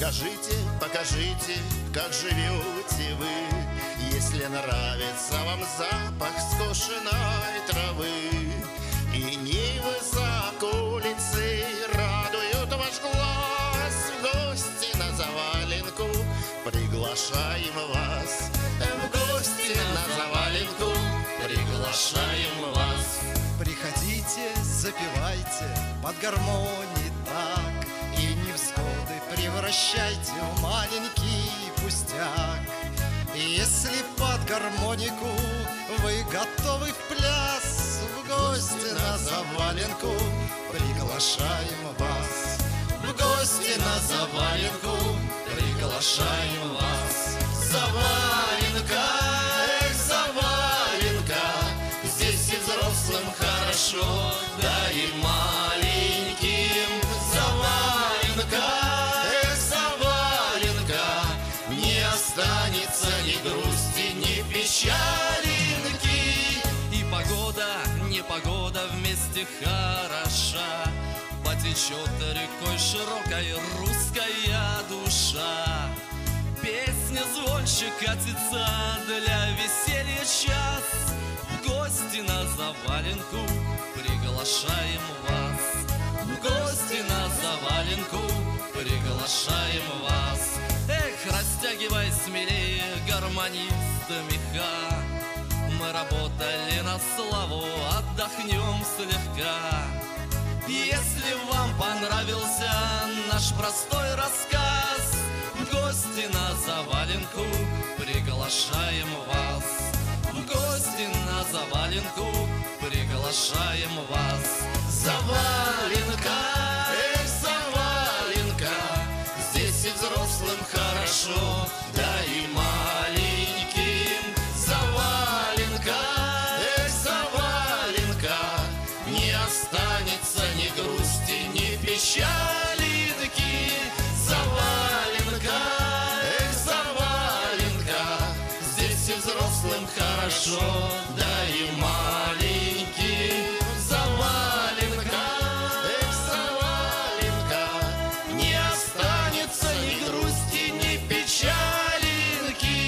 Скажите, покажите, как живете вы, если нравится вам запах скошенной травы. И нивы за околицей радуют ваш глаз. В гости на заваленку приглашаем вас. В гости на заваленку приглашаем вас. Приходите, запевайте под гармонии так, и невзгоды превращайте в маленький пустяк. И если под гармонику вы готовы в пляс, в гости на заваленку приглашаем вас. В гости на заваленку приглашаем вас. Заваленка, эх, заваленка, здесь и взрослым хорошо, да и маленьким. Заваленка, эх, заваленка, не останется ни грусти, ни печалинки. И погода, непогода вместе хороша, потечет рекой широкой русская душа. Песня звонче катится для веселья час. В гости на заваленку приглашаем вас. В гости на заваленку приглашаем вас. Эх, растягивай смелее, гармонист меха. Мы работали на славу, отдохнем слегка. Если вам понравился наш простой рассказ, в гости на заваленку приглашаем вас. В гости на заваленку приглашаем вас. Заваленка, эх, заваленка, здесь и взрослым хорошо, да и маленьким. Заваленка, эх, заваленка, не останется ни грусти, ни печалинки. Заваленка, эх, заваленка, здесь и взрослым хорошо, да и маленьким. Заваленка, эх, заваленка, не останется ни грусти, ни печалинки.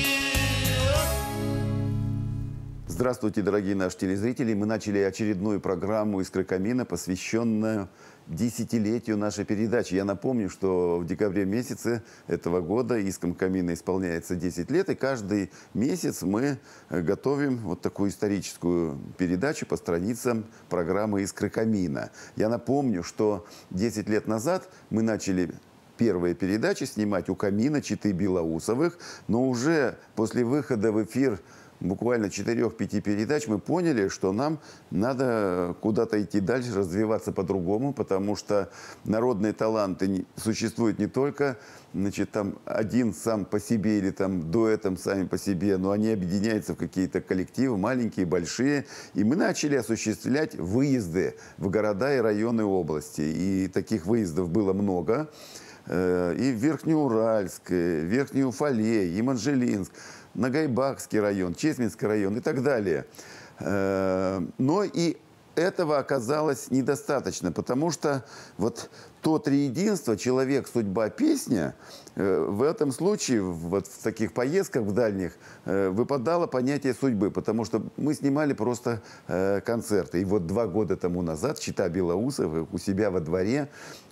Здравствуйте, дорогие наши телезрители. Мы начали очередную программу «Искры камина», посвященную десятилетию нашей передачи. Я напомню, что в декабре месяце этого года «Искрам камина» исполняется 10 лет, и каждый месяц мы готовим вот такую историческую передачу по страницам программы «Искры камина». Я напомню, что 10 лет назад мы начали первые передачи снимать у камина Читы Белоусовых, но уже после выхода в эфир буквально 4-5 передач мы поняли, что нам надо куда-то идти дальше, развиваться по-другому, потому что народные таланты существуют не только, значит, там один сам по себе или там дуэтом сами по себе, но они объединяются в какие-то коллективы, маленькие, большие. И мы начали осуществлять выезды в города и районы области. И таких выездов было много. И в Верхнеуральск, Верхний Уфалей, Еманжелинск, Нагайбакский район, Чесменский район и так далее. Но и этого оказалось недостаточно, потому что вот то триединство «Человек, судьба, песня» в этом случае, вот в таких поездках в дальних, выпадало понятие судьбы, потому что мы снимали просто концерты. И вот 2 года тому назад Чита Белоусовых у себя во дворе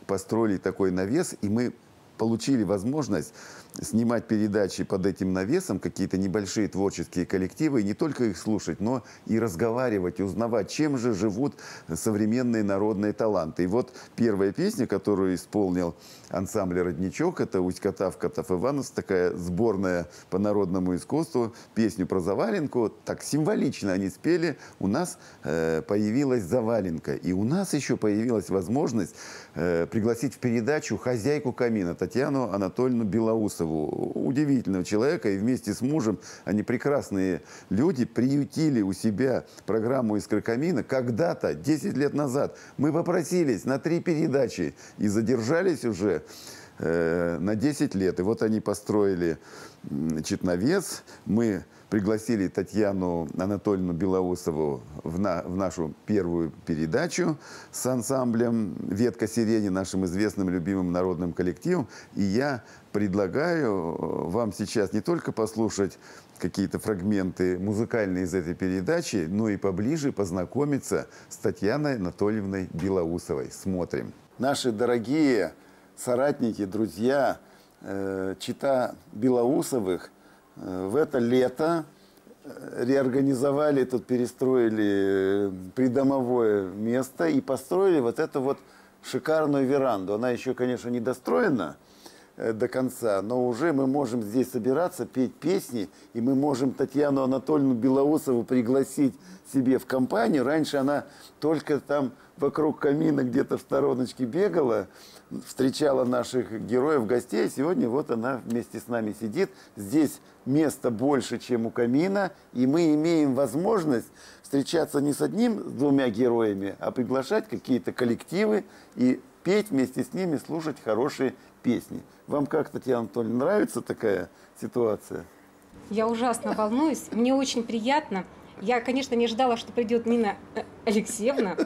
построили такой навес, и мы получили возможность снимать передачи под этим навесом, какие-то небольшие творческие коллективы, и не только их слушать, но и разговаривать, узнавать, чем же живут современные народные таланты. И вот первая песня, которую исполнил ансамбль «Родничок», это Усть-Катав, Катав-Ивановск, такая сборная по народному искусству, песню про заваленку. Так символично они спели, у нас появилась заваленка. И у нас еще появилась возможность пригласить в передачу хозяйку камина Татьяну Анатольевну Белоусову. Удивительного человека, и вместе с мужем, они прекрасные люди, приютили у себя программу «Искры камина». Когда-то, 10 лет назад, мы попросились на 3 передачи и задержались уже на 10 лет. И вот они построили, значит, навес. Мы пригласили Татьяну Анатольевну Белоусову в нашу первую передачу с ансамблем «Ветка сирени», нашим известным любимым народным коллективом. И я предлагаю вам сейчас не только послушать какие-то фрагменты музыкальные из этой передачи, но и поближе познакомиться с Татьяной Анатольевной Белоусовой. Смотрим. Наши дорогие соратники, друзья, чета Белоусовых в это лето реорганизовали, тут перестроили придомовое место и построили вот эту вот шикарную веранду. Она еще, конечно, не достроена до конца, но уже мы можем здесь собираться, петь песни, и мы можем Татьяну Анатольевну Белоусову пригласить себе в компанию. Раньше она только там вокруг камина где-то в стороночке бегала, встречала наших героев, гостей. Сегодня вот она вместе с нами сидит. Здесь места больше, чем у камина, и мы имеем возможность встречаться не с одним, с двумя героями, а приглашать какие-то коллективы и петь вместе с ними, слушать хорошие песни. Вам как, Татьяна Анатольевна, нравится такая ситуация? Я ужасно волнуюсь, мне очень приятно. Я, конечно, не ожидала, что придет Нина Алексеевна.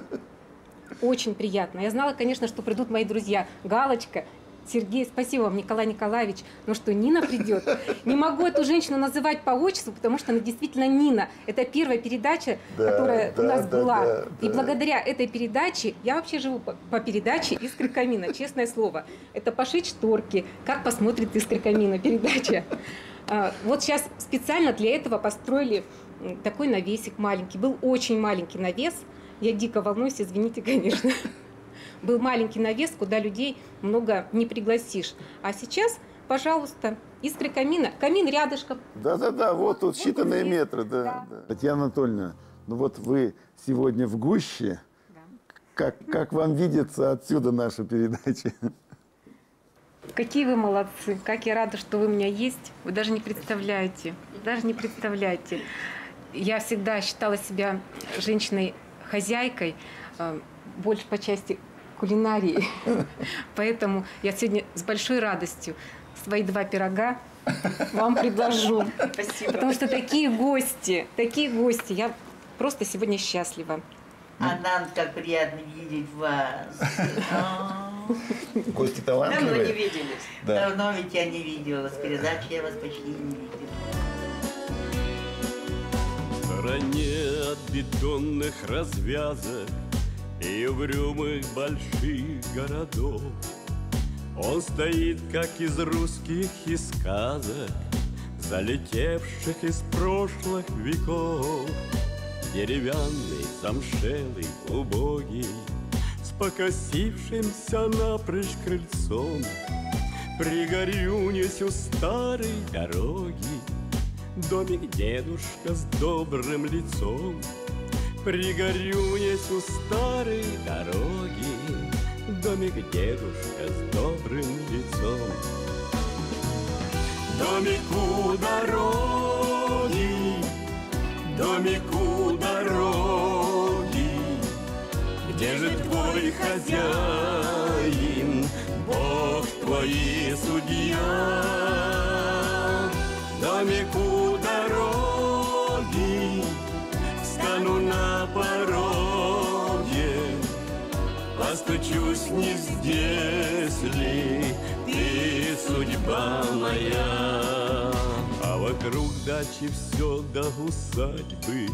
Очень приятно. Я знала, конечно, что придут мои друзья Галочка, Сергей, спасибо вам, Николай Николаевич. Но что Нина придет? Не могу эту женщину называть по отчеству, потому что она действительно Нина. Это первая передача, которая у нас была. И благодаря этой передаче, я вообще живу по передаче «Искры камина», честное слово. Это пошить шторки, как посмотрит «Искры камина» передача. Вот сейчас специально для этого построили такой навесик маленький. Был очень маленький навес. Я дико волнуюсь, извините, конечно. Был маленький навес, куда людей много не пригласишь. А сейчас, пожалуйста, «Искры камина». Камин рядышком. Да-да-да, вот тут считанные метры. Да. Татьяна Анатольевна, ну вот вы сегодня в гуще. Да. Как вам видится отсюда наша передача? Какие вы молодцы. Как я рада, что вы у меня есть. Вы даже не представляете. Даже не представляете. Я всегда считала себя женщиной-хозяйкой, больше по части кулинарии. Поэтому я сегодня с большой радостью свои 2 пирога вам предложу. Спасибо. Потому что такие гости, я просто сегодня счастлива. А нам так приятно видеть вас. Гости Давно талантливые. не виделись. Да. Давно ведь я не видела. С передачи я вас почти не видела. В стороне от бетонных развязок и угрюмых больших городов он стоит, как из русских и сказок, залетевших из прошлых веков. Деревянный, замшелый, убогий, с покосившимся напрочь крыльцом, пригорюнясь у старой дороги, домик дедушка с добрым лицом. Пригорюнясь у старой дороги, домик дедушка с добрым лицом. Домик у дороги, домик у дороги, где же твой хозяин, Бог твой и судья? Домик у дороги, встану на пороге, постучусь, не здесь ли ты, судьба моя? А вокруг дачи все до усадьбы,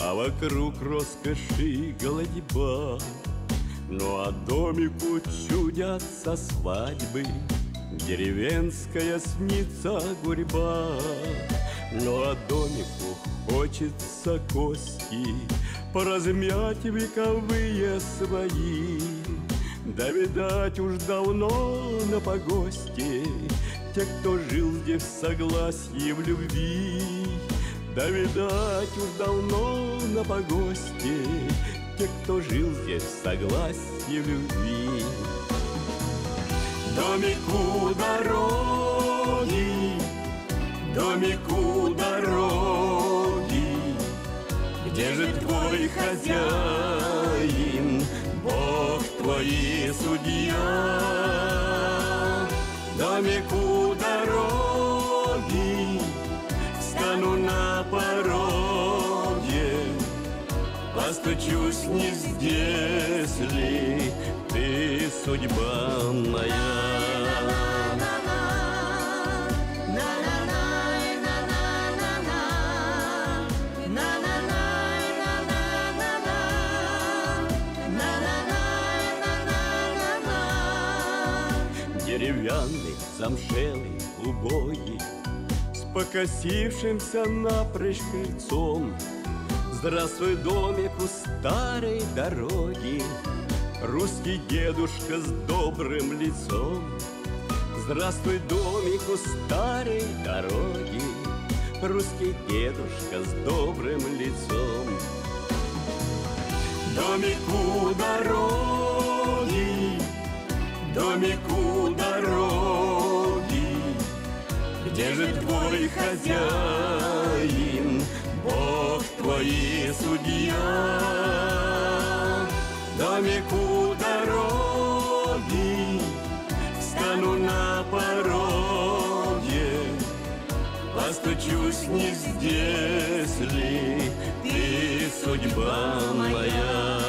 а вокруг роскоши голодьба. Ну а домику чудятся свадьбы, деревенская снится гурьба. Ну а домику хочется кости поразмять вековые свои. Да, видать, уж давно на погосте те, кто жил здесь в согласии в любви. Да, видать, уж давно на погосте те, кто жил здесь в согласии в любви. Домик у дороги, домик у дороги, где же твой хозяин, Бог твой и судья? постучусь, не здесь ли ты, судьба моя. Деревянный, замшелый, убогий, с покосившимся напрочь крыльцом. Здравствуй, домик у старой дороги, русский дедушка с добрым лицом. Здравствуй, домик у старой дороги, русский дедушка с добрым лицом. Домик у дороги, домик у дороги, где же твой хозяин, Бог твой и судья? Домик у дороги, встану на пороге, постучусь, не здесь ли ты, судьба моя.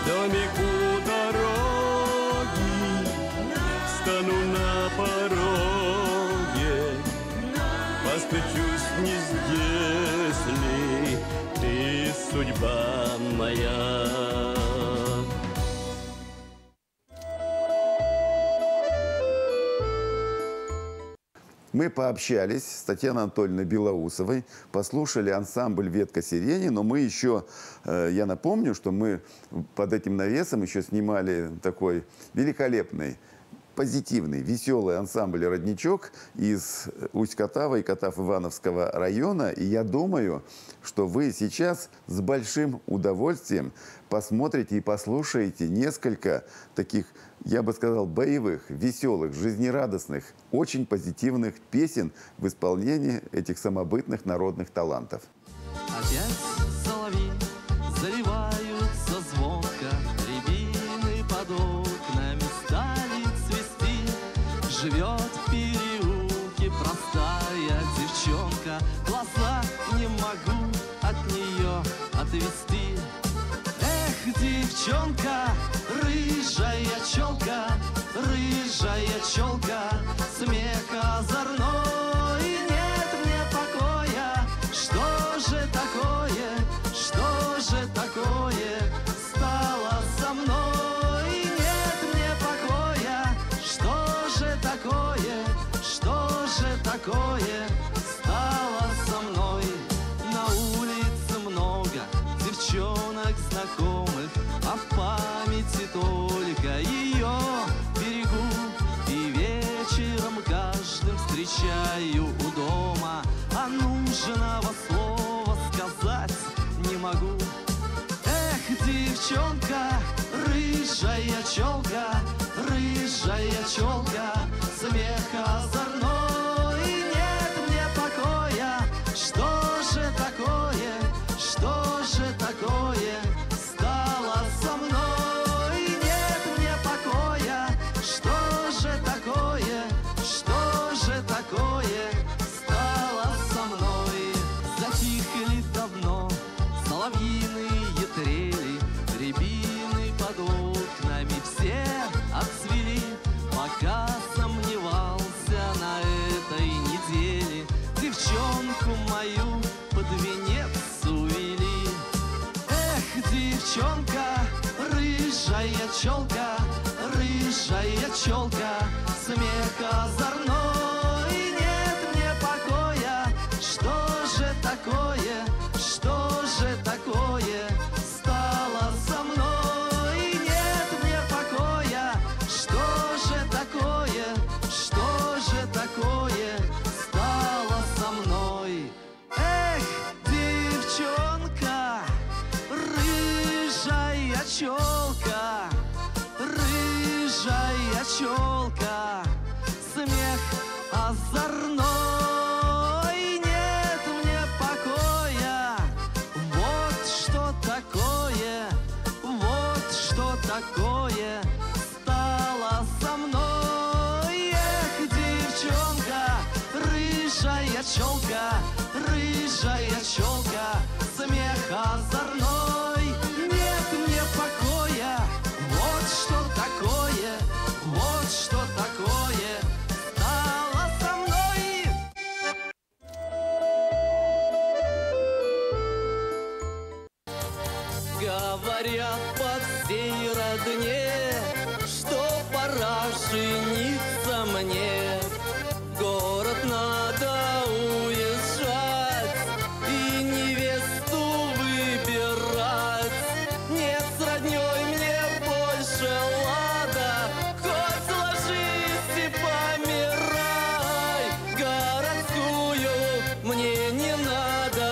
Домик у дороги, встану на пороге, постучусь, не здесь ли ты, судьба моя. Мы пообщались с Татьяной Анатольевной Белоусовой, послушали ансамбль «Ветка сирени», но мы еще, я напомню, что мы под этим навесом еще снимали такой великолепный, позитивный, веселый ансамбль «Родничок» из Усть-Катава и Катав-Ивановского района. И я думаю, что вы сейчас с большим удовольствием посмотрите и послушаете несколько таких, я бы сказал, боевых, веселых, жизнерадостных, очень позитивных песен в исполнении этих самобытных народных талантов. Опять соловьи заливаются звонко, рябины под окнами стали цвести. Живет в переулке простая девчонка, глаза не могу от нее отвести. Эх, девчонка, рыжая челка, смех озорной, нет мне покоя. Что же такое стало со мной? Нет мне покоя. Что же такое стало со мной? На улице много девчонок знакомых, а в памяти только ее берегу. И вечером каждым встречаю у дома, а нужного слова сказать не могу. Эх, девчонка, рыжая челка, смех озорной, нет мне покоя. Что же такое стало со мной? Нет мне покоя. Что же такое стало со мной? Затихли давно соловьиные трели, рябины под окнами все отцвели. Пока сомневался на этой неделе, девчонку мою под венец увели. Эх, девчонка, рыжая челка, смех озорной, нет мне покоя. Что же такое стало со мной? Нет мне покоя. Что же такое стало со мной? Эх, девчонка, рыжая челка, смех озорной, нет мне покоя. такое, вот что такое стало со мной. Эх, девчонка, рыжая челка, смех озорной. Нет мне покоя, вот что такое стало со мной. Говорят по всей родне, что пора жениться мне. В город надо уезжать и невесту выбирать. Нет, с роднёй мне больше лада, хоть ложись и помирай. Городскую мне не надо,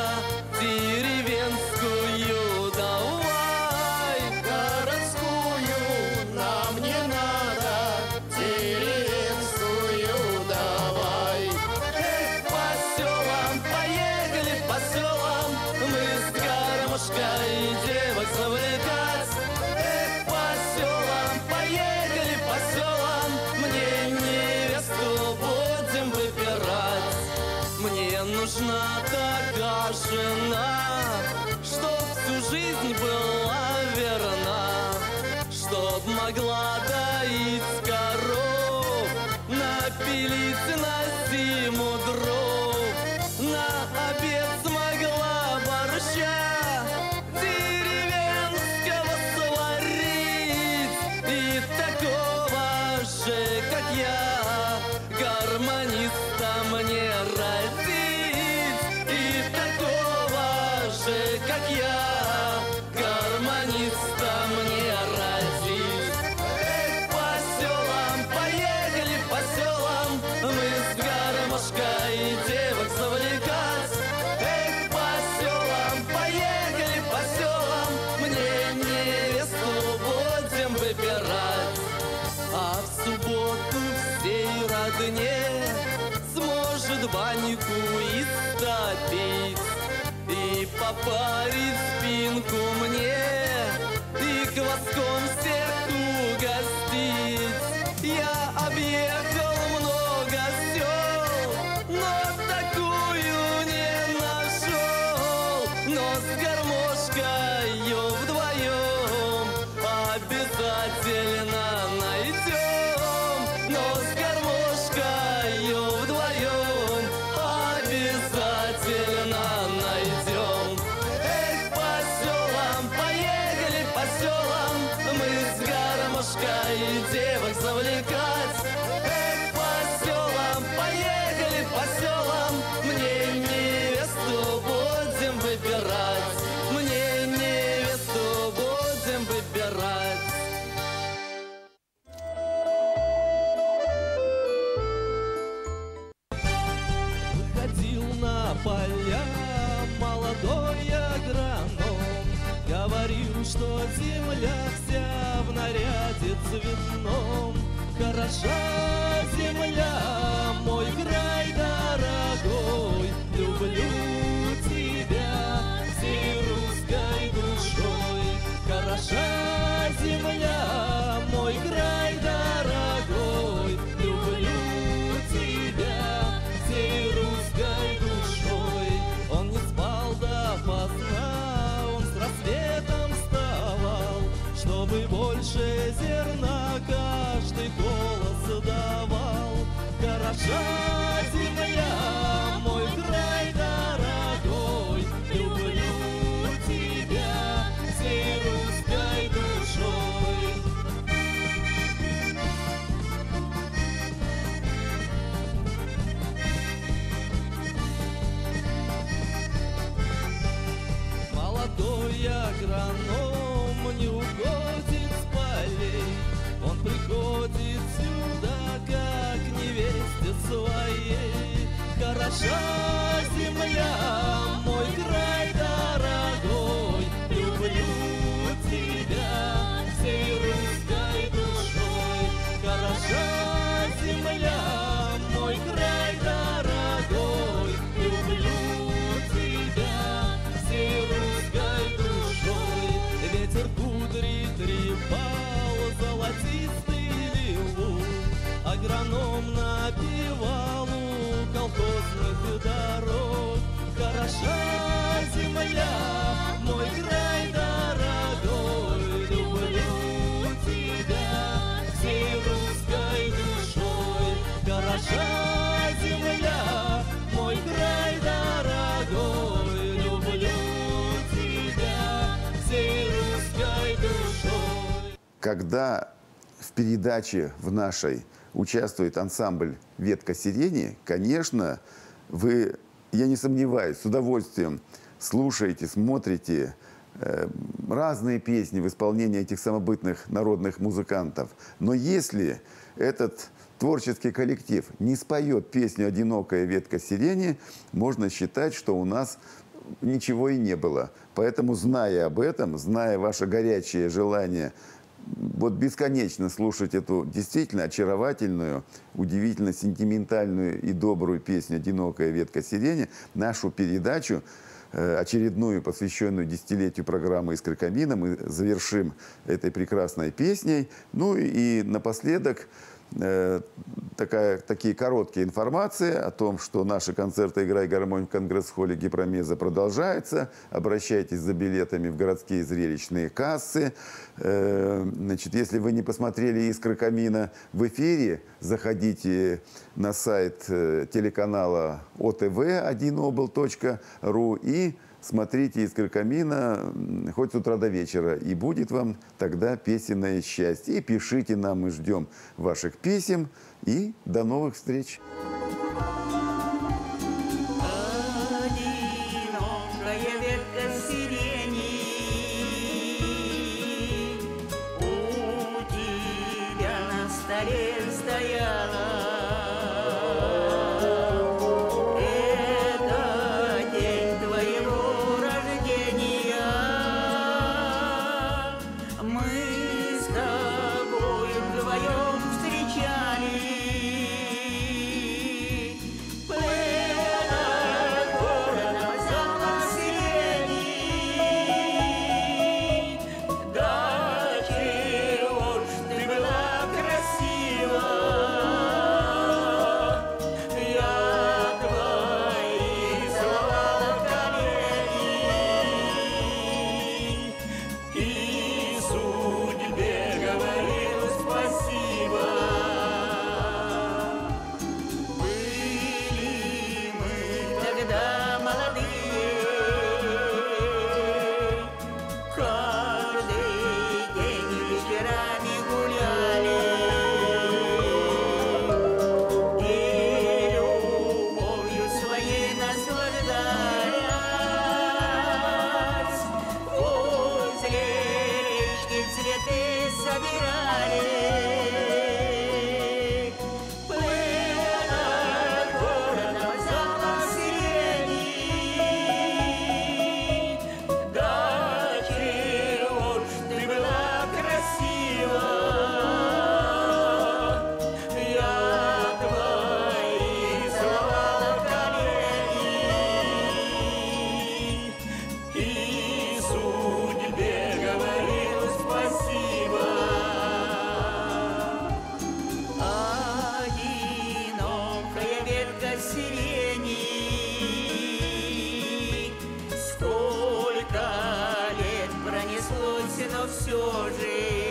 деревенскую давай. Городскую нам не надо, деревенскую давай. Эх, по селам, поехали по селам, мы с гармошкой девок завлекать. Эх, по селам, поехали по селам, мне невесту будем выбирать. Мне нужна такая жена, чтоб всю жизнь была верна, чтоб могла доить коров, напилить на зиму дров, на обед смогла борща деревенского сварить. И такого же, как я, гармониста мне родить. И такого же, как я, гармониста мне родить. Эх, по селам, поехали по селам, мы с гармошкой девок завлекать. Эх, по селам, поехали по селам, мне невесту будем выбирать. А в субботу всей родне сможет баньку истопить и попарить спинку мне, и кваском всех угостить. Я объехал много сел, но такую не нашел. Но с гармошкою вдвоем обязательно найдем. Но с гармошкою вдвоем обязательно найдем. Эх, по селам, поехали по селам, мы с гармошкой девок завлекать. Эх, по селам, поехали по селам, мне невесту будем выбирать. Мне невесту будем выбирать. Выходил на поля молодой агроном, говорил, что земля вся в наряде цветном. Хороша земля, мой край дорогой, люблю тебя всей русской душой. Хороша земля, мой край дорогой, люблю тебя всей русской душой. Он не спал допоздна, он с рассветом вставал, чтобы больше зерна каждый голос давал. Хороша земля, мой край дорогой, люблю тебя всей русской душой. Молодой агроном не уходит с полей, он приходит сюда, как невесте своей. Хороша Ветер кудри трепал золотистый лилу, агроном напевал у колхозных дорог. Хороша земля, мой край дорогой, люблю тебя всей русской душой. Хороша земля, мой край дорогой, люблю тебя всей русской душой. Когда в передаче в нашей участвует ансамбль «Ветка сирени», конечно, вы, я не сомневаюсь, с удовольствием слушаете, смотрите разные песни в исполнении этих самобытных народных музыкантов. Но если этот творческий коллектив не споет песню «Одинокая ветка сирени», можно считать, что у нас ничего и не было. Поэтому, зная об этом, зная ваше горячее желание вот бесконечно слушать эту действительно очаровательную, удивительно сентиментальную и добрую песню «Одинокая ветка сирени», нашу передачу, очередную, посвященную десятилетию программы «Искры камина», мы завершим этой прекрасной песней. Ну и напоследок такие короткие информации о том, что наши концерты «Играй гармонь» в Конгресс-холле Гипромеза продолжаются. Обращайтесь за билетами в городские зрелищные кассы. Значит, если вы не посмотрели «Искры камина» в эфире, заходите на сайт телеканала otv1obl.ru и смотрите «Искры камина» хоть с утра до вечера, и будет вам тогда песенное счастье. И пишите нам, мы ждем ваших писем, и до новых встреч! Одинокая ветка сирени, у тебя на столе стояла. Но все же